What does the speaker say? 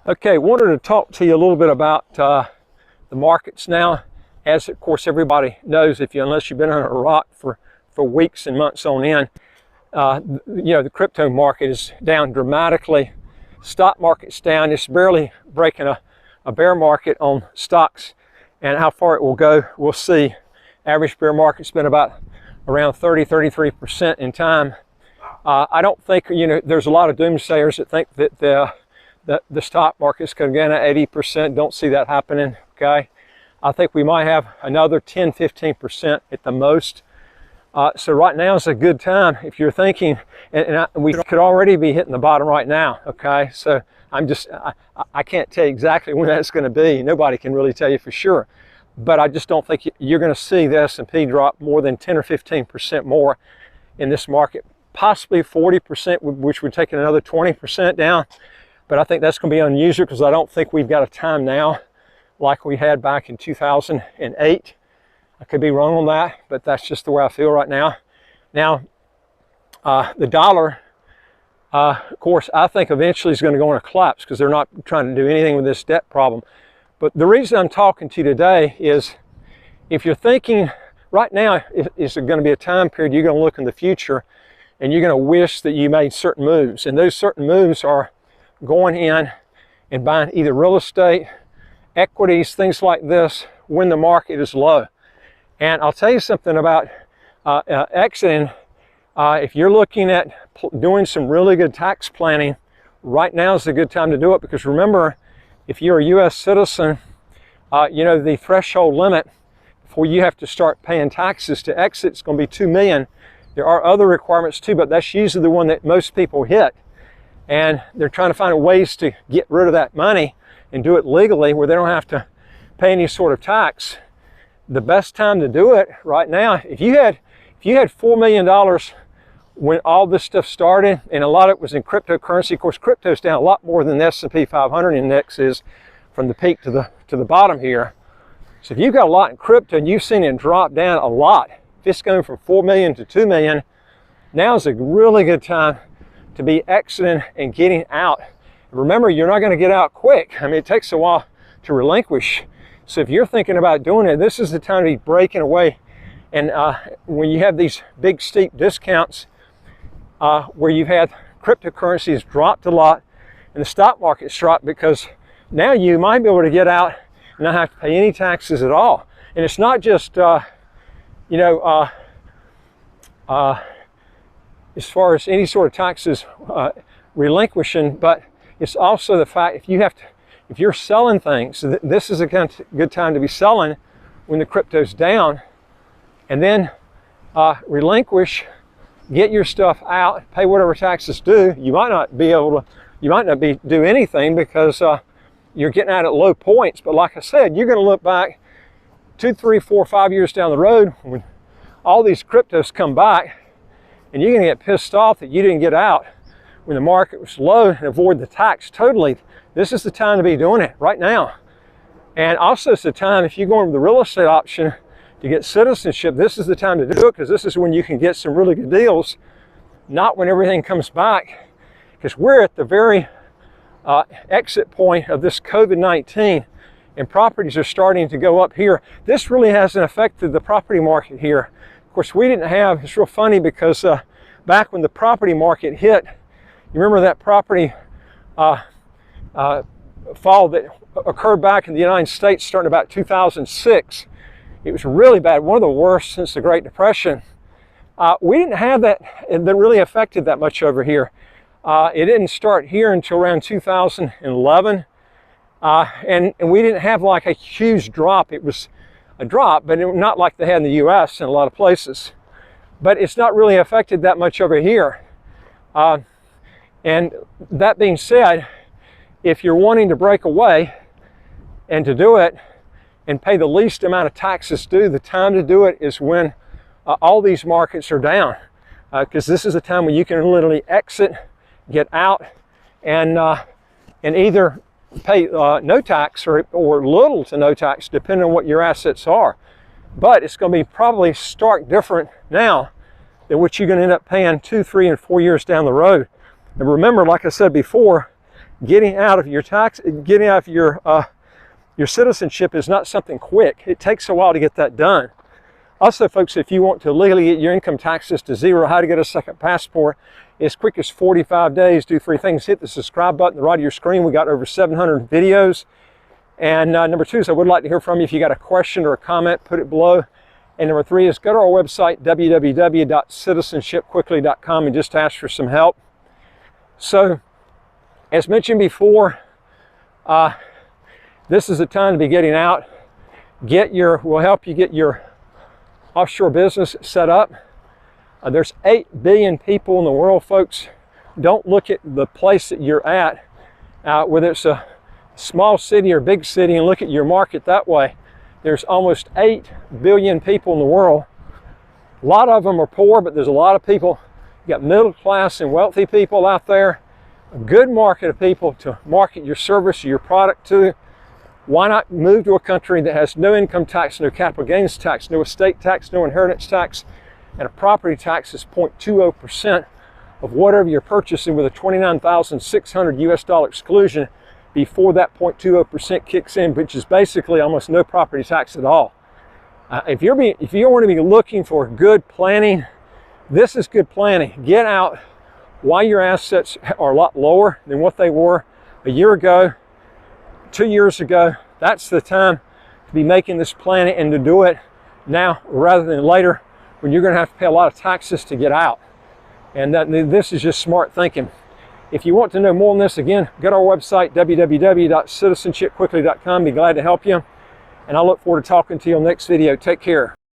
Okay, wanted to talk to you a little bit about the markets now. As of course everybody knows, unless you've been under a rock for weeks and months on end, the crypto market is down dramatically. Stock market's down. It's barely breaking a bear market on stocks, and how far it will go, we'll see. Average bear market's been about around 33% in time. I don't think, there's a lot of doomsayers that think that the stock market's going to go down 80%. Don't see that happening, okay? I think we might have another 10-15% at the most. So right now is a good time if you're thinking, we could already be hitting the bottom right now, okay? So I can't tell you exactly when that's going to be. Nobody can really tell you for sure. But I just don't think you're going to see the S&P drop more than 10 or 15% more in this market. Possibly 40%, which would take another 20% down. But I think that's going to be unusual because I don't think we've got a time now like we had back in 2008. I could be wrong on that, but that's just the way I feel right now. Now, the dollar, of course, I think eventually is going to go on a collapse because they're not trying to do anything with this debt problem. But the reason I'm talking to you today is if you're thinking right now, is there going to be a time period you're going to look in the future and you're going to wish that you made certain moves. And those certain moves are going in and buying either real estate, equities, things like this when the market is low. And I'll tell you something about exiting. If you're looking at doing some really good tax planning, right now is a good time to do it, because remember, if you're a U.S. citizen, the threshold limit before you have to start paying taxes to exit is going to be $2 million. There are other requirements too, but that's usually the one that most people hit. And they're trying to find ways to get rid of that money and do it legally where they don't have to pay any sort of tax. The best time to do it right now, if you had $4 million when all this stuff started, and a lot of it was in cryptocurrency. Of course, crypto's down a lot more than the S&P 500 index is from the peak to the bottom here. So if you've got a lot in crypto and you've seen it drop down a lot, if it's going from 4 million to 2 million, now is a really good time to be exiting and getting out. Remember, you're not going to get out quick. I mean, it takes a while to relinquish. So if you're thinking about doing it, this is the time to be breaking away. And when you have these big steep discounts where you've had cryptocurrencies dropped a lot and the stock market's dropped, because now you might be able to get out and not have to pay any taxes at all. And it's not just, as far as any sort of taxes relinquishing, but it's also the fact if you're selling things, this is a good time to be selling when the crypto's down, and then relinquish, get your stuff out, pay whatever taxes due. You might not do anything because you're getting out at low points. But like I said, you're going to look back 2, 3, 4, 5 years down the road when all these cryptos come back, and you're going to get pissed off that you didn't get out when the market was low and avoid the tax totally. This is the time to be doing it right now. And also it's the time, if you're going with the real estate option to get citizenship, this is the time to do it, because this is when you can get some really good deals, not when everything comes back, because we're at the very exit point of this COVID-19 and properties are starting to go up here. This really hasn't affected the property market here. Of course, we didn't have, it's real funny because back when the property market hit, you remember that property fall that occurred back in the United States starting about 2006. It was really bad, one of the worst since the Great Depression. We didn't have that really affected that much over here. It didn't start here until around 2011. And we didn't have like a huge drop. It was a drop, but not like they had in the US in a lot of places. But it's not really affected that much over here. And that being said, if you're wanting to break away and to do it and pay the least amount of taxes due, the time to do it is when all these markets are down. Because this is a time when you can literally exit, get out, and either pay no tax or little to no tax, depending on what your assets are. But it's going to be probably stark different now than what you're going to end up paying 2, 3, and 4 years down the road. And remember, like I said before, getting out of your your citizenship is not something quick. It takes a while to get that done. Also, folks, if you want to legally get your income taxes to zero, how to get a second passport, as quick as 45 days, do 3 things. Hit the subscribe button at the right of your screen. We got over 700 videos. And number 2 is I would like to hear from you. If you got a question or a comment, put it below. And number 3 is go to our website, www.citizenshipquickly.com, and just ask for some help. So, as mentioned before, this is the time to be getting out. We'll help you get your offshore business set up. There's 8 billion people in the world, folks. Don't look at the place that you're at, whether it's a small city or big city, and look at your market that way. There's almost 8 billion people in the world. A lot of them are poor, but there's a lot of people. You got middle class and wealthy people out there. A good market of people to market your service or your product to. Why not move to a country that has no income tax, no capital gains tax, no estate tax, no inheritance tax, and a property tax is 0.20% of whatever you're purchasing, with a $29,600 US exclusion before that 0.20% kicks in, which is basically almost no property tax at all. If you want to be looking for good planning, this is good planning. Get out while your assets are a lot lower than what they were a year ago, 2 years ago. That's the time to be making this planning, and to do it now rather than later, when you're going to have to pay a lot of taxes to get out. And this is just smart thinking. If you want to know more on this, again, go to our website, www.citizenshipquickly.com. Be glad to help you. And I look forward to talking to you on the next video. Take care.